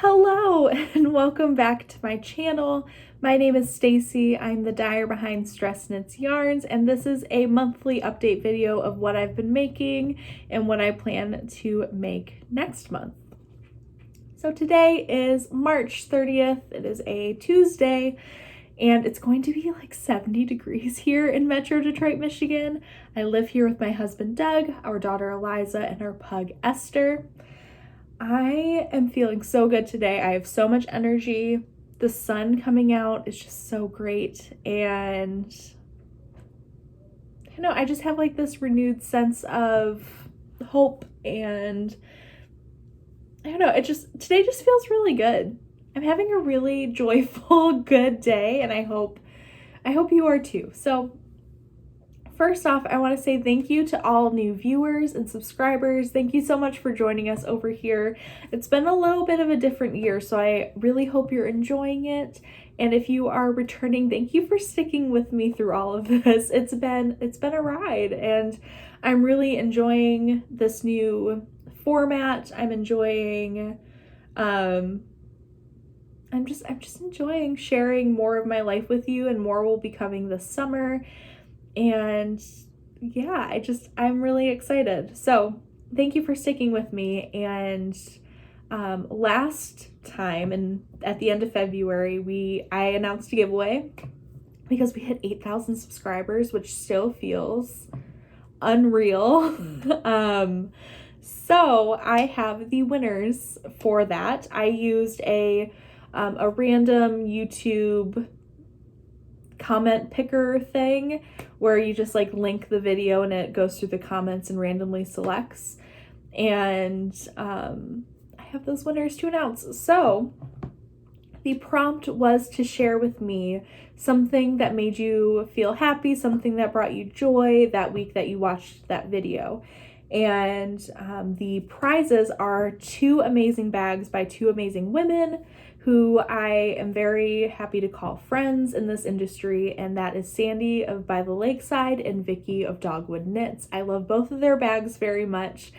Hello and welcome back to my channel. My name is Stacy. I'm the dyer behind Jax Knits Yarns, and this is a monthly update video of what I've been making and what I plan to make next month. So today is March 30th. It is a Tuesday, and it's going to be like 70 degrees here in Metro Detroit, Michigan. I live here with my husband Doug, our daughter Eliza, and our pug Esther. I am feeling so good today. I have so much energy. The sun coming out is just so great, and I just have like this renewed sense of hope, and I don't know, today just feels really good. I'm having a really joyful, good day, and I hope you are too. So first off, I want to say thank you to all new viewers and subscribers. Thank you so much for joining us over here. It's been a little bit of a different year, so I really hope you're enjoying it. And if you are returning, thank you for sticking with me through all of this. It's been a ride, and I'm really enjoying this new format. I'm enjoying I'm just enjoying sharing more of my life with you, and more will be coming this summer. And yeah, I'm really excited. So thank you for sticking with me. And last time, and at the end of February, I announced a giveaway because we hit 8,000 subscribers, which still feels unreal. So I have the winners for that. I used a random YouTube comment picker thing where you just like link the video and it goes through the comments and randomly selects. And I have those winners to announce. So the prompt was to share with me something that made you feel happy, something that brought you joy that week that you watched that video. And the prizes are 2 amazing bags by 2 amazing women who I am very happy to call friends in this industry, and that is Sandy of By the Lakeside and Vicky of Dogwood Knits. I love both of their bags very much,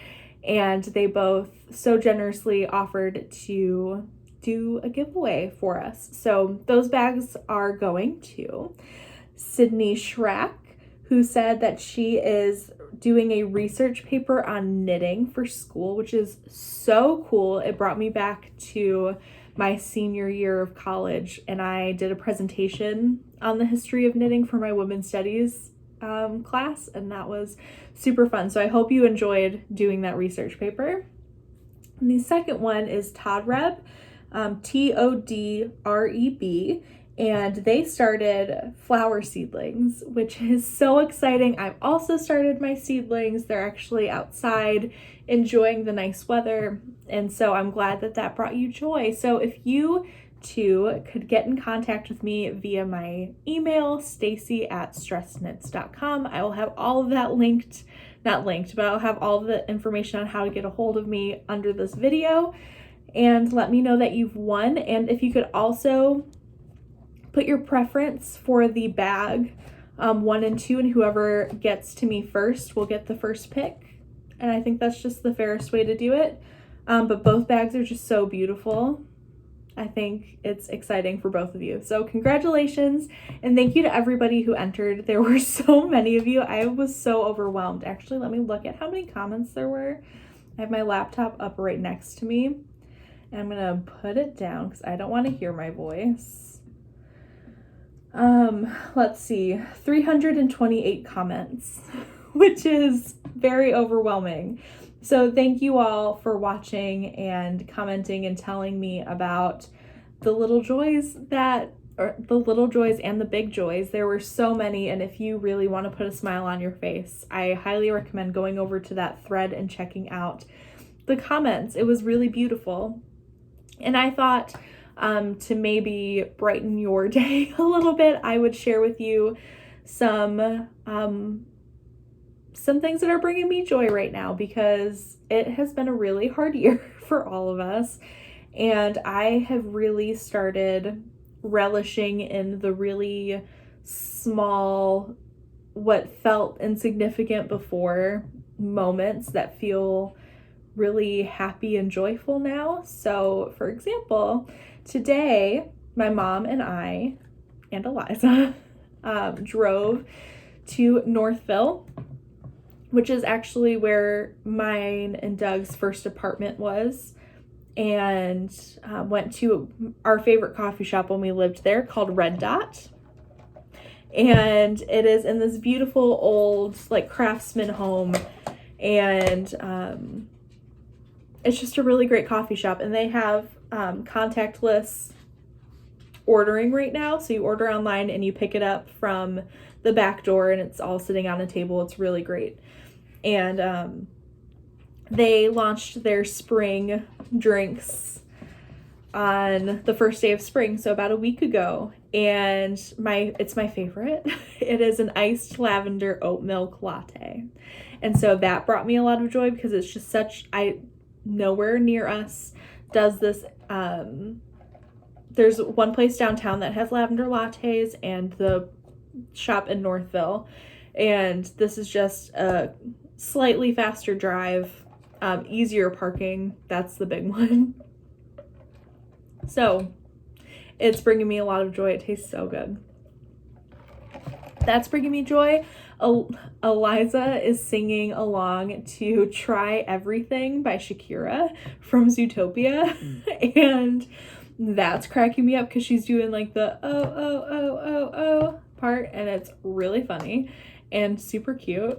and they both so generously offered to do a giveaway for us. So those bags are going to Sydney Schrack, who said that she is doing a research paper on knitting for school, which is so cool. It brought me back to my senior year of college, and I did a presentation on the history of knitting for my women's studies class, and that was super fun. So I hope you enjoyed doing that research paper. And the second one is Todreb, Todreb, and they started flower seedlings, which is so exciting. I've also started my seedlings. They're actually outside enjoying the nice weather, and so I'm glad that brought you joy. So if you too could get in contact with me via my email, stacy@stressknits.com. I will have all of that not linked, but I'll have all of the information on how to get a hold of me under this video, and let me know that you've won. And if you could also put your preference for the bag 1 and 2, and whoever gets to me first will get the first pick. And I think that's just the fairest way to do it. But both bags are just so beautiful. I think it's exciting for both of you. So congratulations, and thank you to everybody who entered. There were so many of you. I was so overwhelmed. Actually, let me look at how many comments there were. I have my laptop up right next to me, and I'm gonna put it down because I don't want to hear my voice. Let's see, 328 comments, which is very overwhelming. So thank you all for watching and commenting and telling me about the little joys and the big joys. There were so many, and if you really want to put a smile on your face, I highly recommend going over to that thread and checking out the comments. It was really beautiful. And I thought to maybe brighten your day a little bit, I would share with you some things that are bringing me joy right now, because it has been a really hard year for all of us, and I have really started relishing in the really small, what felt insignificant before, moments that feel really happy and joyful now. So, for example, today my mom and I and Eliza drove to Northville, which is actually where mine and Doug's first apartment was, and went to our favorite coffee shop when we lived there called Red Dot. And it is in this beautiful old like craftsman home, and it's just a really great coffee shop, and they have contactless ordering right now. So you order online and you pick it up from the back door, and it's all sitting on a table. It's really great. And they launched their spring drinks on the first day of spring, so about a week ago, and it's my favorite. It is an iced lavender oat milk latte, and so that brought me a lot of joy because it's just nowhere near us does this. There's one place downtown that has lavender lattes, and the shop in Northville, and this is just a slightly faster drive, easier parking. That's the big one. So it's bringing me a lot of joy. It tastes so good. That's bringing me joy. Eliza is singing along to Try Everything by Shakira from Zootopia. And that's cracking me up because she's doing like the oh part, and it's really funny and super cute.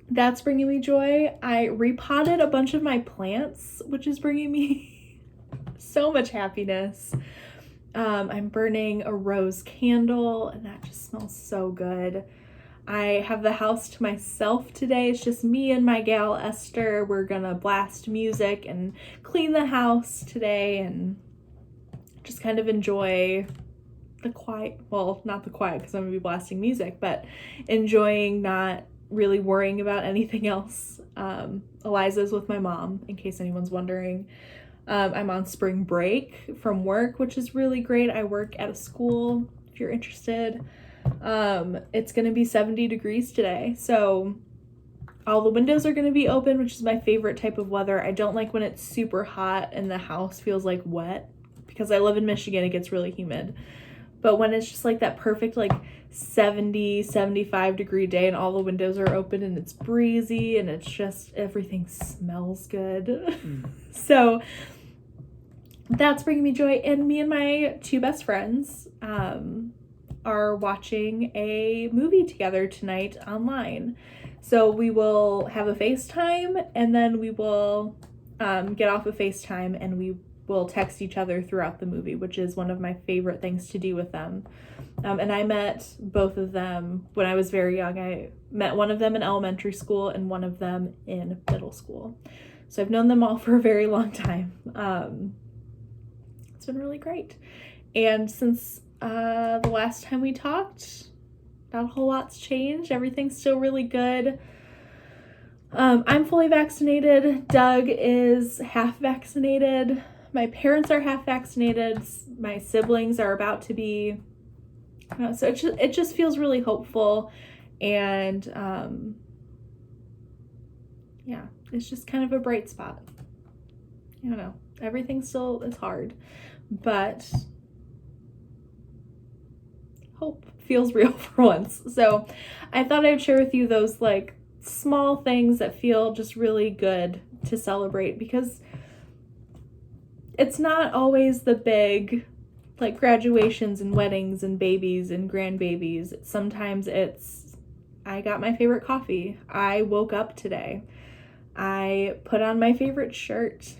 That's bringing me joy. I repotted a bunch of my plants, which is bringing me so much happiness. I'm burning a rose candle, and that just smells so good. I have the house to myself today. It's just me and my gal Esther. We're gonna blast music and clean the house today and just kind of enjoy the quiet. Well, not the quiet because I'm gonna be blasting music, but enjoying not really worrying about anything else. Eliza's with my mom, in case anyone's wondering. I'm on spring break from work, which is really great. I work at a school, if you're interested. It's going to be 70 degrees today, so all the windows are going to be open, which is my favorite type of weather. I don't like when it's super hot and the house feels like wet, because I live in Michigan. It gets really humid. But when it's just like that perfect like 70, 75 degree day and all the windows are open and it's breezy and it's just everything smells good. So that's bringing me joy. And me and my two best friends are watching a movie together tonight online. So we will have a FaceTime, and then we will get off of FaceTime and we will text each other throughout the movie, which is one of my favorite things to do with them. And I met both of them when I was very young. I met one of them in elementary school and one of them in middle school. So I've known them all for a very long time. It's been really great. And since the last time we talked, not a whole lot's changed. Everything's still really good. I'm fully vaccinated. Doug is half vaccinated. My parents are half vaccinated. My siblings are about to be. So it just feels really hopeful. And yeah, it's just kind of a bright spot. I don't know. Everything still is hard, but hope feels real for once. So I thought I'd share with you those like small things that feel just really good to celebrate, because it's not always the big like graduations and weddings and babies and grandbabies. Sometimes it's, I got my favorite coffee. I woke up today. I put on my favorite shirt.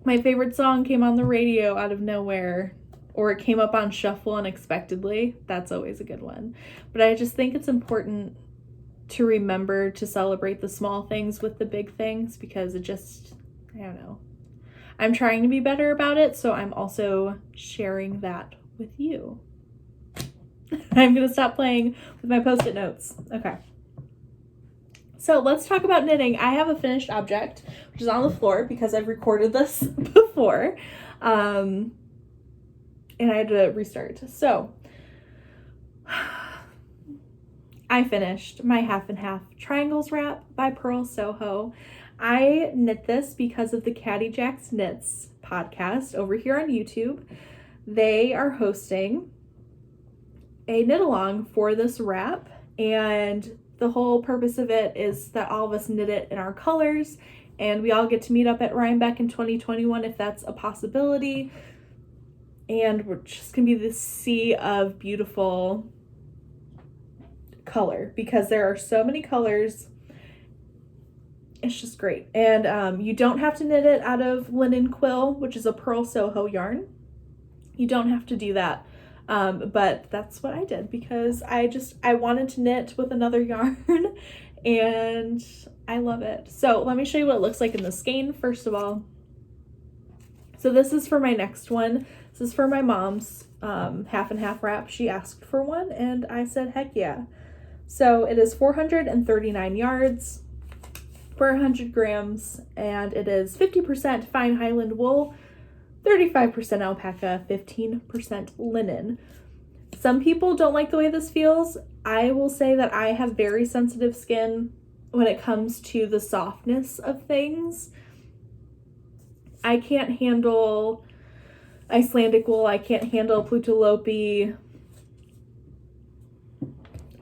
My favorite song came on the radio out of nowhere, or it came up on shuffle unexpectedly. That's always a good one. But I just think it's important to remember to celebrate the small things with the big things, because it just, I don't know. I'm trying to be better about it, so I'm also sharing that with you. I'm going to stop playing with my Post-it notes. Okay. So let's talk about knitting. I have a finished object, which is on the floor because I've recorded this before. And I had to restart. So I finished my Half+Half Triangles wrap by Purl Soho. I knit this because of the Jax Knits podcast over here on YouTube. They are hosting a knit along for this wrap, and the whole purpose of it is that all of us knit it in our colors, and we all get to meet up at Rhinebeck in 2021 if that's a possibility. And we're just gonna be this sea of beautiful color because there are so many colors. It's just great. And you don't have to knit it out of linen quill, which is a Purl Soho yarn. You don't have to do that. But that's what I did because I wanted to knit with another yarn and I love it. So let me show you what it looks like in the skein first of all. So this is for my next one. This is for my mom's half and half wrap. She asked for one and I said, heck yeah. So it is 439 yards per 100 grams, and it is 50% fine Highland wool, 35% alpaca, 15% linen. Some people don't like the way this feels. I will say that I have very sensitive skin when it comes to the softness of things. I can't handle Icelandic wool. I can't handle Plutelope.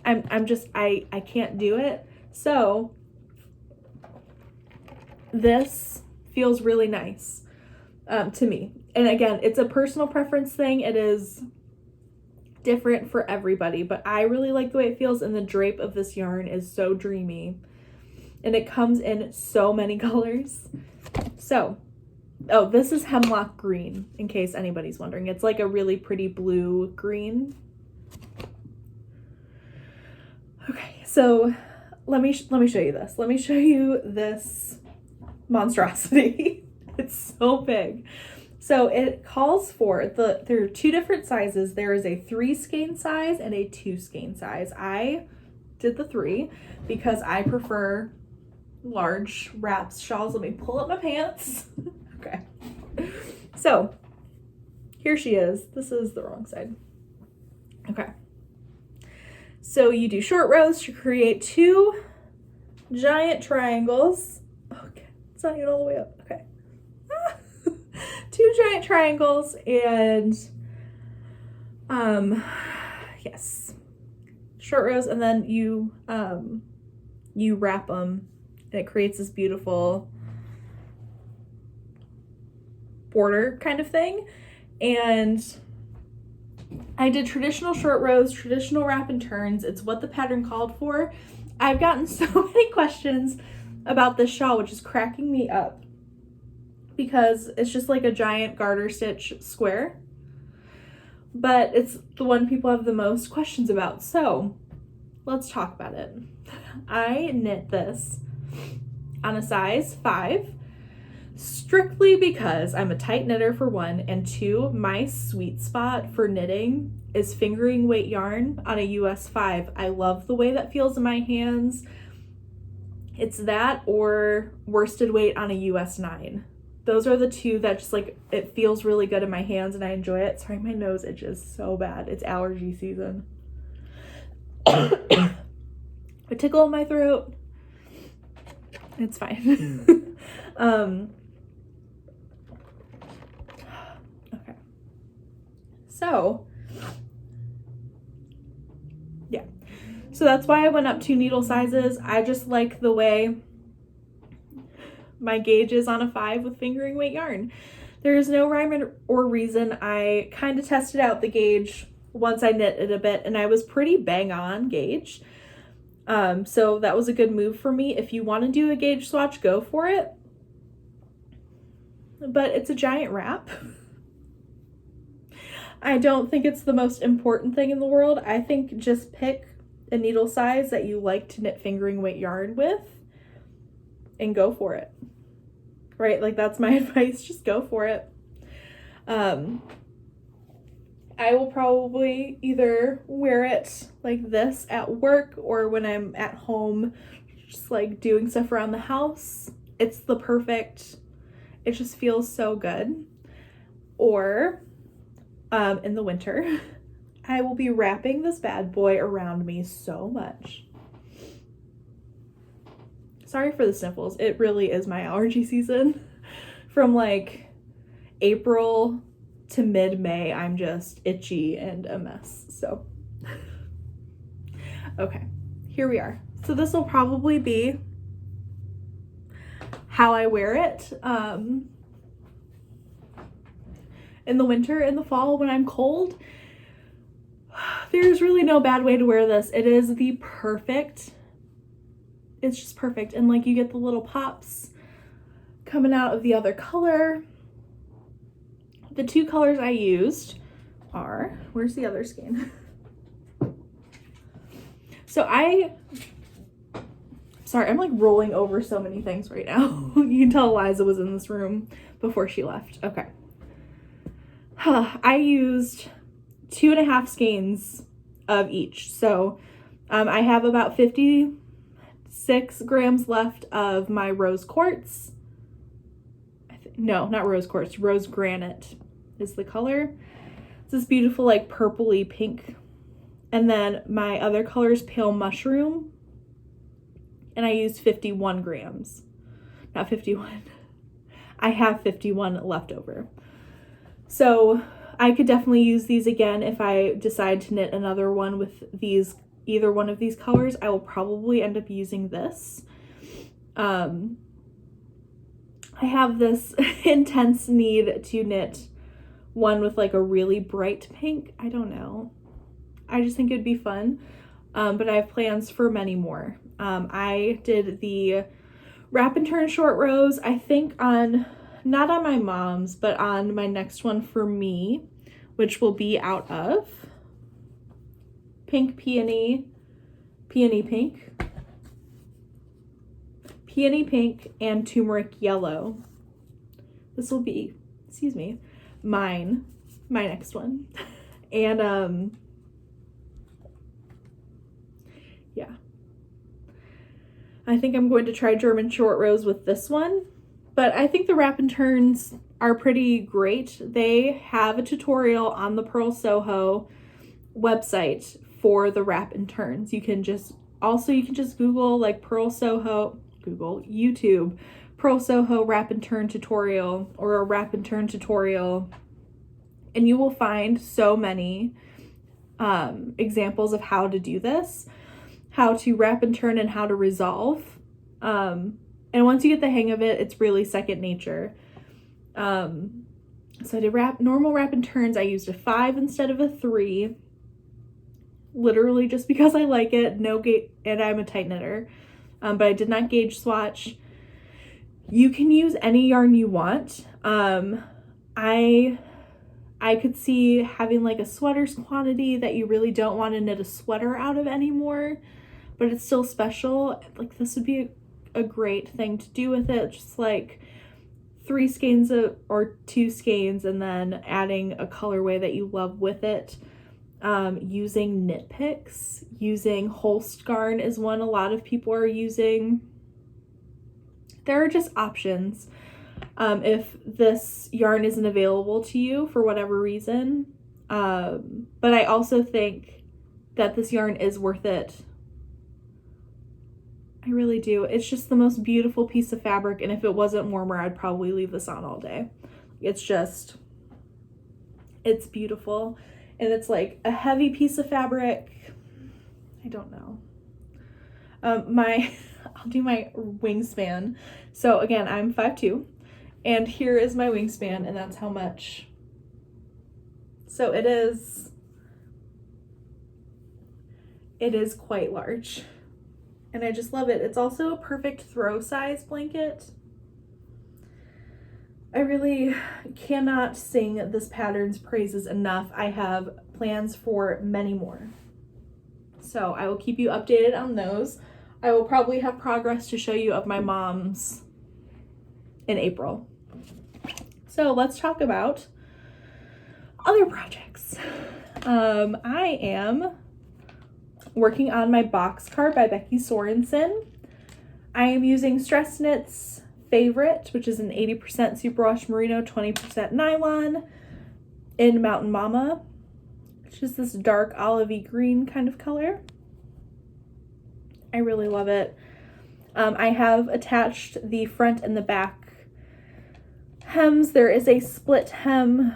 I can't do it. So this feels really nice to me. And again, it's a personal preference thing. It is different for everybody, but I really like the way it feels, and the drape of this yarn is so dreamy. And it comes in so many colors. So, oh, this is Hemlock green, in case anybody's wondering. It's like a really pretty blue green. Okay, so let me show you this. Let me show you this monstrosity. It's so big. So it calls for there are two different sizes. There is a 3 skein size and a 2 skein size. I did the 3 because I prefer large wraps, shawls. Let me pull up my pants. Okay. So here she is. This is the wrong side. Okay. So you do short rows to create 2 giant triangles. Okay, it's not even all the way up. Okay. 2 giant triangles, and yes, short rows, and then you wrap them, and it creates this beautiful border kind of thing. And I did traditional short rows, traditional wrap and turns. It's what the pattern called for. I've gotten so many questions about this shawl, which is cracking me up because it's just like a giant garter stitch square, but it's the one people have the most questions about. So let's talk about it. I knit this on a size 5 strictly because I'm a tight knitter for 1, and 2, my sweet spot for knitting is fingering weight yarn on a US 5. I love the way that feels in my hands. It's that or worsted weight on a US 9. Those are the 2 that just like, it feels really good in my hands and I enjoy it. Sorry, my nose itches so bad. It's allergy season. A tickle in my throat. It's fine. Okay. So, yeah. So that's why I went up 2 needle sizes. I just like the way my gauge is on a 5 with fingering weight yarn. There is no rhyme or reason. I kind of tested out the gauge once I knit it a bit, and I was pretty bang on gauge. So that was a good move for me. If you want to do a gauge swatch, go for it. But it's a giant wrap. I don't think it's the most important thing in the world. I think just pick a needle size that you like to knit fingering weight yarn with and go for it. Right? Like, that's my advice. Just go for it. I will probably either wear it like this at work or when I'm at home, just like doing stuff around the house. It's the perfect, it just feels so good. Or in the winter, I will be wrapping this bad boy around me so much. sorry for the sniffles. It really is my allergy season. From like April to mid-May, I'm just itchy and a mess. So, okay, here we are. So this will probably be how I wear it in the winter, in the fall when I'm cold. There's really no bad way to wear this. It is the perfect, it's just perfect. And like you get the little pops coming out of the other color. The two colors I used are, where's the other skein? So sorry, I'm like rolling over so many things right now. You can tell Eliza was in this room before she left. Okay. I used 2.5 skeins of each. So I have about 56 grams left of my rose quartz. No, not rose quartz, rose granite is the color. It's this beautiful like purpley pink. And then my other color is pale mushroom. And I used 51 grams. Not 51. I have 51 left over. So I could definitely use these again if I decide to knit another one with these, either one of these colors. I will probably end up using this. I have this intense need to knit one with like a really bright pink. I don't know. I just think it'd be fun. But I have plans for many more. I did the wrap and turn short rows, I think on, not on my mom's, but on my next one for me, which will be out of pink peony pink, peony pink, and turmeric yellow. This will be, excuse me, my next one. And yeah. I think I'm going to try German short rows with this one, but I think the wrap and turns are pretty great. They have a tutorial on the Purl Soho website for the wrap and turns. You can just Google like YouTube Purl Soho wrap and turn tutorial or a wrap and turn tutorial, and you will find so many examples of how to do this, how to wrap and turn, and how to resolve. And once you get the hang of it, it's really second nature. So I did normal wrap and turns. I used a 5 instead of a 3, literally just because I like it. No gauge, and I'm a tight knitter, but I did not gauge swatch. You can use any yarn you want. I could see having like a sweater's quantity that you really don't want to knit a sweater out of anymore, but it's still special. Like this would be a great thing to do with it. Just like 3 skeins or 2 skeins, and then adding a colorway that you love with it. Using knit picks, using Holst garn is one a lot of people are using. There are just options. If this yarn isn't available to you for whatever reason. But I also think that this yarn is worth it. I really do. It's just the most beautiful piece of fabric, and if it wasn't warmer, I'd probably leave this on all day. It's beautiful, and it's like a heavy piece of fabric. I don't know. I'll do my wingspan. So again, I'm 5'2", and here is my wingspan, and that's how much. So it is quite large. And I just love it. It's also a perfect throw size blanket. I really cannot sing this pattern's praises enough. I have plans for many more. So I will keep you updated on those. I will probably have progress to show you of my mom's in April. So let's talk about other projects. I am working on my Boxcar by Becky Sorenson. I am using Stress Knits Favorite, which is an 80% superwash merino, 20% nylon in Mountain Mama, which is this dark olivey green kind of color. I really love it. I have attached the front and the back hems. There is a split hem,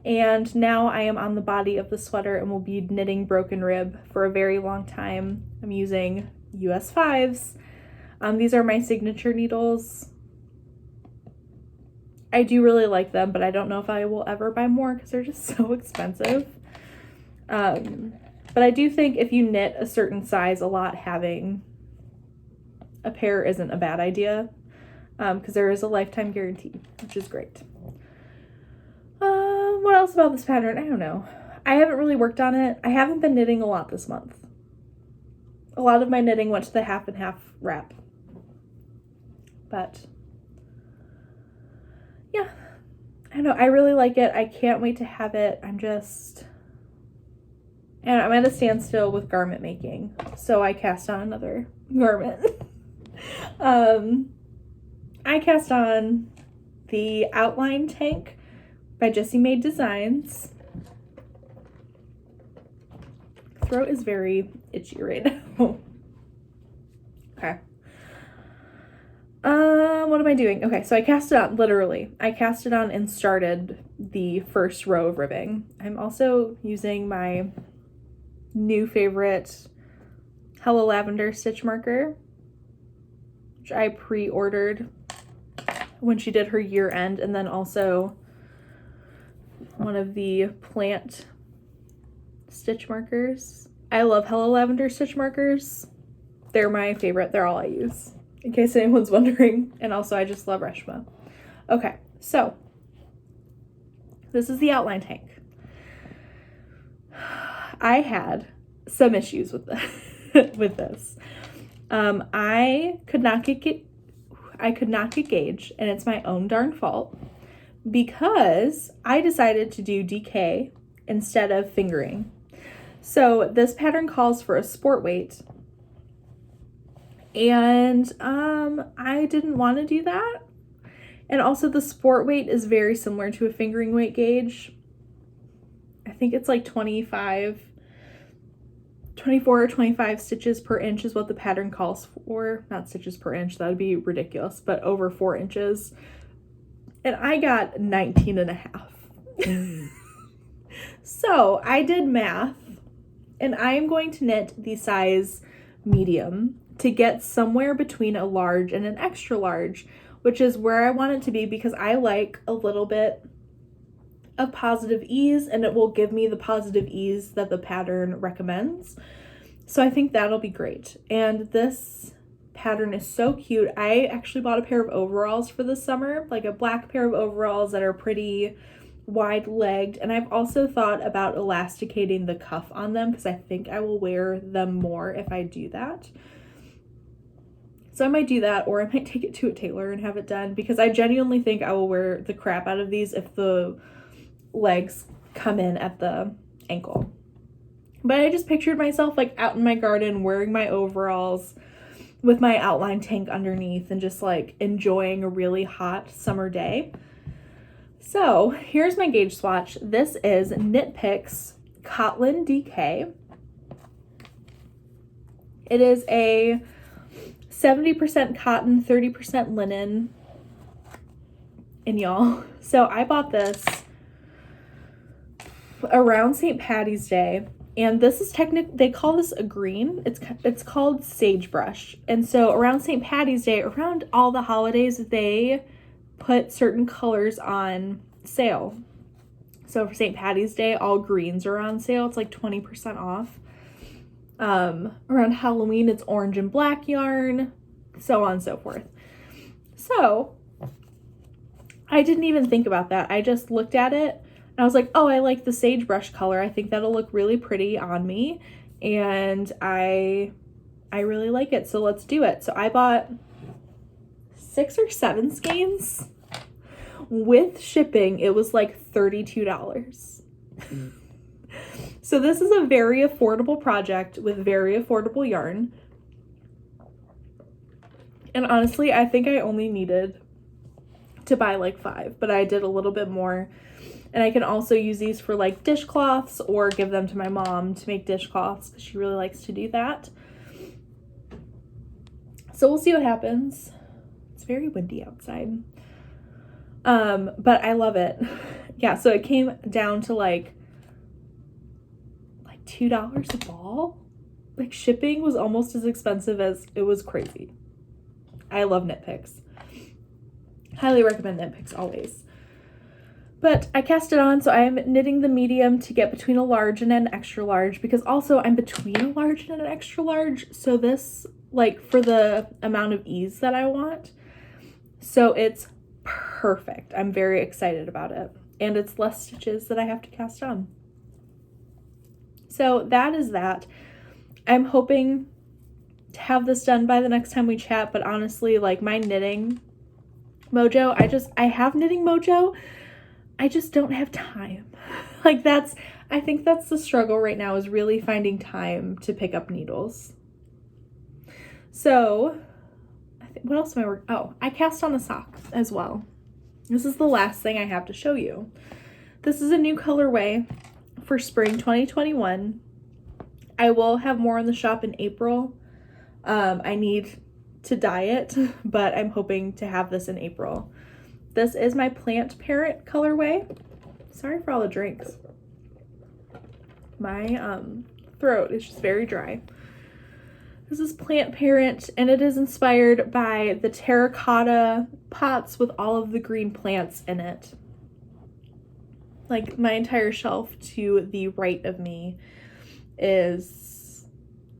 and now I am on the body of the sweater and will be knitting broken rib for a very long time. I'm using US 5s. These are my signature needles. I do really like them, but I don't know if I will ever buy more because they're just so expensive. But I do think if you knit a certain size a lot, having a pair isn't a bad idea, because there is a lifetime guarantee, which is great. What else about this pattern? I don't know. I haven't really worked on it. I haven't been knitting a lot this month. A lot of my knitting went to the half and half wrap. But yeah, I don't know. I really like it. I can't wait to have it. I'm at a standstill with garment making, so I cast on another garment. I cast on the Outline Tank by Jessie Maed Designs. Throat is very itchy right now. Okay. What am I doing? Okay, so I cast it on, literally. I cast it on and started the first row of ribbing. I'm also using my new favorite Hello Lavender stitch marker, which I pre-ordered when she did her year end, and then also one of the plant stitch markers. I love Hello Lavender stitch markers. They're my favorite. They're all I use, in case anyone's wondering. And also I just love Reshma. Okay, so this is the Outline Tank. I had some issues with this. I could not get gauge, and it's my own darn fault, because I decided to do DK instead of fingering. So this pattern calls for a sport weight, and I didn't want to do that. And also the sport weight is very similar to a fingering weight gauge. I think it's like 24 or 25 stitches per inch is what the pattern calls for. Not stitches per inch, that would be ridiculous, but over 4 inches. And I got 19 and a half. So I did math, and I am going to knit the size medium to get somewhere between a large and an extra large, which is where I want it to be, because I like a little bit of positive ease, and it will give me the positive ease that the pattern recommends. So I think that'll be great. And this pattern is so cute. I actually bought a pair of overalls for the summer, like a black pair of overalls that are pretty wide legged, and I've also thought about elasticating the cuff on them, because I think I will wear them more if I do that. So I might do that, or I might take it to a tailor and have it done, because I genuinely think I will wear the crap out of these if the legs come in at the ankle. But I just pictured myself like out in my garden wearing my overalls with my Outline Tank underneath and just like enjoying a really hot summer day. So here's my gauge swatch. This is Knit Picks Cotlin DK. It is a 70% cotton, 30% linen. And y'all, so I bought this around St. Patty's Day, and this is they call this a green. It's called Sagebrush. And so around St. Patty's Day, around all the holidays, they put certain colors on sale. So for St. Patty's Day, all greens are on sale. It's like 20% off. Around Halloween, it's orange and black yarn, so on and so forth. So I didn't even think about that. I just looked at it and I was like, oh, I like the Sagebrush color. I think that'll look really pretty on me, and I really like it, so let's do it. So I bought 6 or 7 skeins. With shipping, it was like $32. So this is a very affordable project with very affordable yarn. And honestly, I think I only needed to buy like 5, but I did a little bit more. And I can also use these for like dishcloths, or give them to my mom to make dishcloths, because she really likes to do that. So we'll see what happens. It's very windy outside. But I love it. Yeah, so it came down to like $2 a ball. Like, shipping was almost as expensive as it was crazy. I love knit picks. Highly recommend knit picks always. But I cast it on, so I am knitting the medium to get between a large and an extra large, because also I'm between a large and an extra large, so this, like, for the amount of ease that I want. So it's perfect. I'm very excited about it. And it's less stitches that I have to cast on. So that is that. I'm hoping to have this done by the next time we chat, but honestly, like, my knitting mojo, I have knitting mojo, I just don't have time. Like, I think that's the struggle right now, is really finding time to pick up needles. So, what else am I working? Oh, I cast on a sock as well. This is the last thing I have to show you. This is a new colorway for spring 2021. I will have more in the shop in April. I need to dye it, but I'm hoping to have this in April. This is my Plant Parent colorway. Sorry for all the drinks. My throat is just very dry. This is Plant Parent, and it is inspired by the terracotta pots with all of the green plants in it. Like, my entire shelf to the right of me is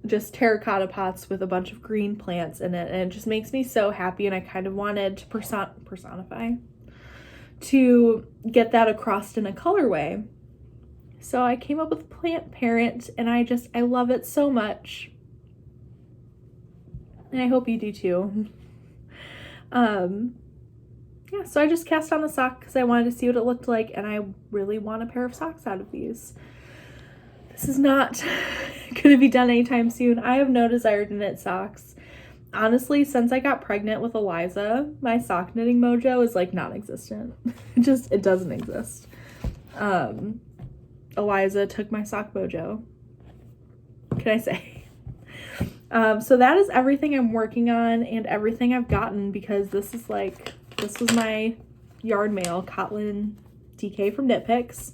just terracotta pots with a bunch of green plants in it, and it just makes me so happy, and I kind of wanted to personify, to get that across in a colorway. So I came up with Plant Parent, and I love it so much. And I hope you do too. Yeah, so I just cast on a sock because I wanted to see what it looked like, and I really want a pair of socks out of these. This is not going to be done anytime soon. I have no desire to knit socks. Honestly, since I got pregnant with Eliza, my sock knitting mojo is like non-existent. It doesn't exist. Eliza took my sock mojo. What can I say? So that is everything I'm working on and everything I've gotten, because this was my yard mail, Cotlin DK from Knit Picks.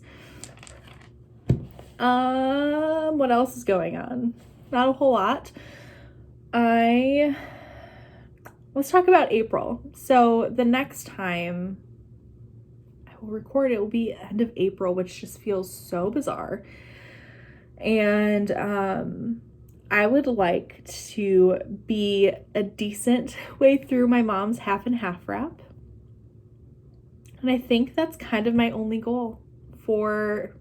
What else is going on? Not a whole lot. Let's talk about April. So the next time I will record, it will be end of April, which just feels so bizarre. And, I would like to be a decent way through my mom's half and half wrap. And I think that's kind of my only goal for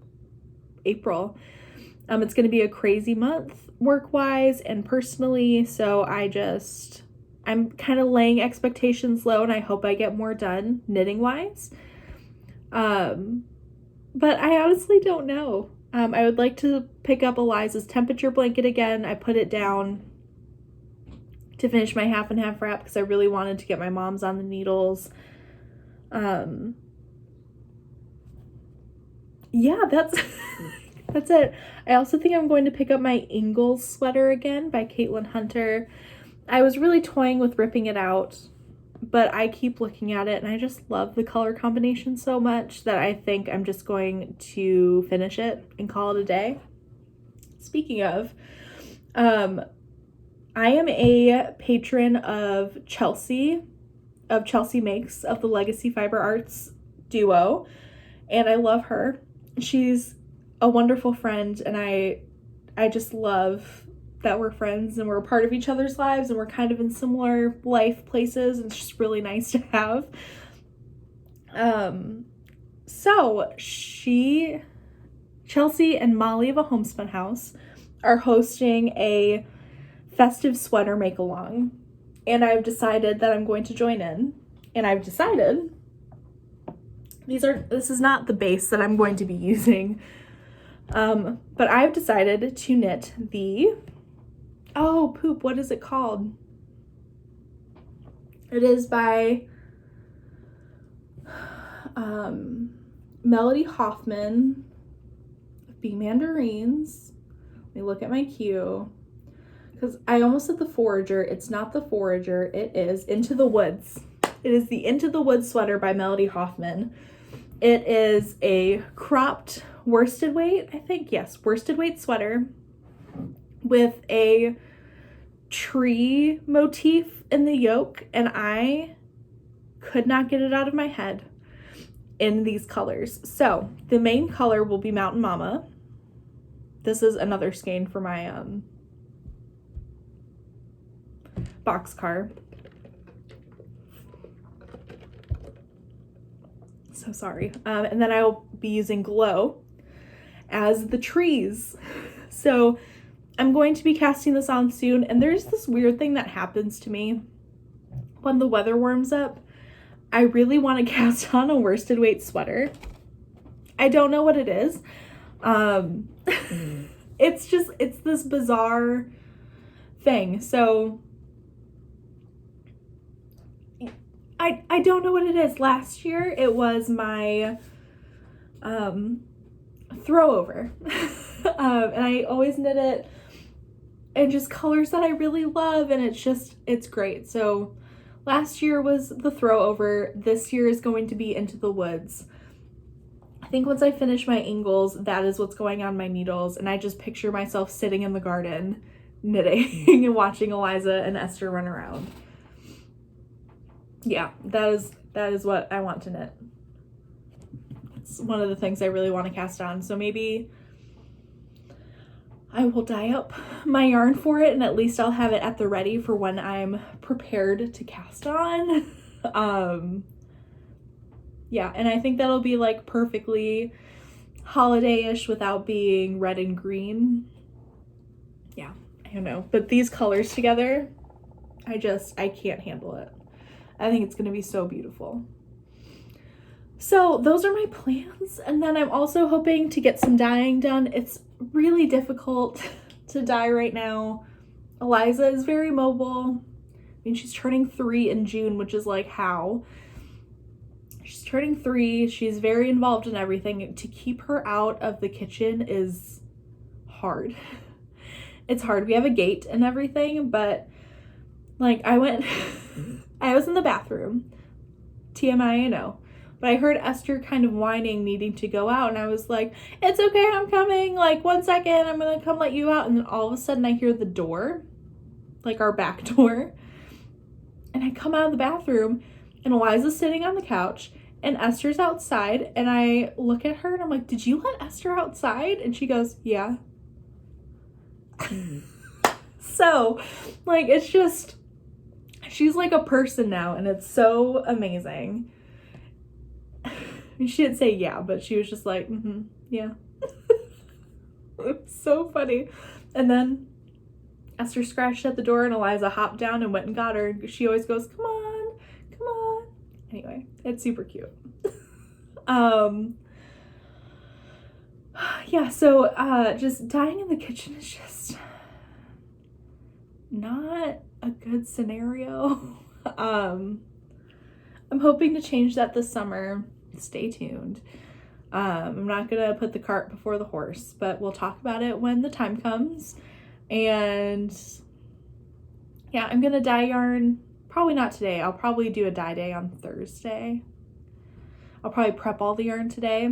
April. It's going to be a crazy month work-wise and personally, so I'm kind of laying expectations low, and I hope I get more done knitting-wise. But I honestly don't know. I would like to pick up Eliza's temperature blanket again. I put it down to finish my half and half wrap because I really wanted to get my mom's on the needles. Yeah, that's that's it. I also think I'm going to pick up my Ingalls sweater again by Caitlin Hunter. I was really toying with ripping it out, but I keep looking at it and I just love the color combination so much that I think I'm just going to finish it and call it a day. Speaking of, I am a patron of Chelsea Makes, of the Legacy Fiber Arts duo, and I love her. She's a wonderful friend, and I just love that we're friends and we're a part of each other's lives and we're kind of in similar life places, and it's just really nice to have. So Chelsea and Molly of A Homespun House are hosting a festive sweater make-along, and I've decided that I'm going to join in, and I've decided this is not the base that I'm going to be using, but I've decided to knit what is it called? It is by Melody Hoffman, Bee Mandarins. Let me look at my queue. because I almost said the Forager. It's not the Forager. It is Into the Woods. It is the Into the Woods sweater by Melody Hoffman. It is a cropped worsted weight, I think. Yes, worsted weight sweater with a tree motif in the yoke, and I could not get it out of my head in these colors. So the main color will be Mountain Mama. This is another skein for my Boxcar. So sorry. And then I will be using Glow as the trees. So I'm going to be casting this on soon, and there's this weird thing that happens to me when the weather warms up. I really want to cast on a worsted weight sweater. I don't know what it is. It's this bizarre thing. So I don't know what it is. Last year it was my throwover. And I always knit it in just colors that I really love, and it's great. So last year was the throwover. This year is going to be Into the Woods. I think once I finish my angles, that is what's going on my needles, and I just picture myself sitting in the garden knitting and watching Eliza and Esther run around. Yeah, that is what I want to knit. It's one of the things I really want to cast on. So maybe I will dye up my yarn for it, and at least I'll have it at the ready for when I'm prepared to cast on. Yeah, and I think that'll be like perfectly holiday-ish without being red and green. Yeah, I don't know. But these colors together, I can't handle it. I think it's going to be so beautiful. So those are my plans. And then I'm also hoping to get some dyeing done. It's really difficult to dye right now. Eliza is very mobile. I mean, she's turning 3 in June, which is like, how? She's turning 3. She's very involved in everything. To keep her out of the kitchen is hard. It's hard. We have a gate and everything, but like I was in the bathroom. TMI, I know. But I heard Esther kind of whining, needing to go out, and I was like, it's okay, I'm coming, like 1 second, I'm gonna come let you out. And then all of a sudden I hear the door, like our back door, and I come out of the bathroom, and Eliza's sitting on the couch, and Esther's outside, and I look at her, and I'm like, did you let Esther outside? And she goes, yeah. So, like, it's just, she's like a person now, and it's so amazing. She didn't say yeah, but she was just like, yeah. It's so funny. And then Esther scratched at the door, and Eliza hopped down and went and got her. She always goes, come on, come on. Anyway, it's super cute. Yeah, so just dyeing in the kitchen is just not a good scenario. I'm hoping to change that this summer. Stay tuned. I'm not gonna put the cart before the horse, but we'll talk about it when the time comes. And yeah, I'm gonna dye yarn, probably not today. I'll probably do a dye day on Thursday. I'll probably prep all the yarn today,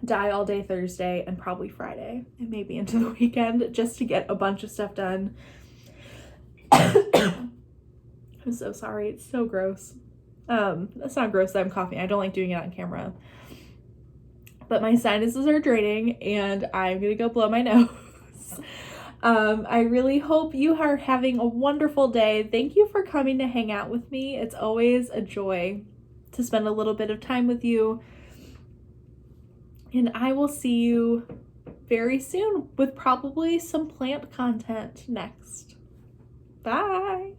dye all day Thursday, and probably Friday, and maybe into the weekend, just to get a bunch of stuff done. I'm so sorry, it's so gross. That's not gross that I'm coughing. I don't like doing it on camera. But my sinuses are draining, and I'm gonna go blow my nose. I really hope you are having a wonderful day. Thank you for coming to hang out with me. It's always a joy to spend a little bit of time with you. And I will see you very soon with probably some plant content next. Bye.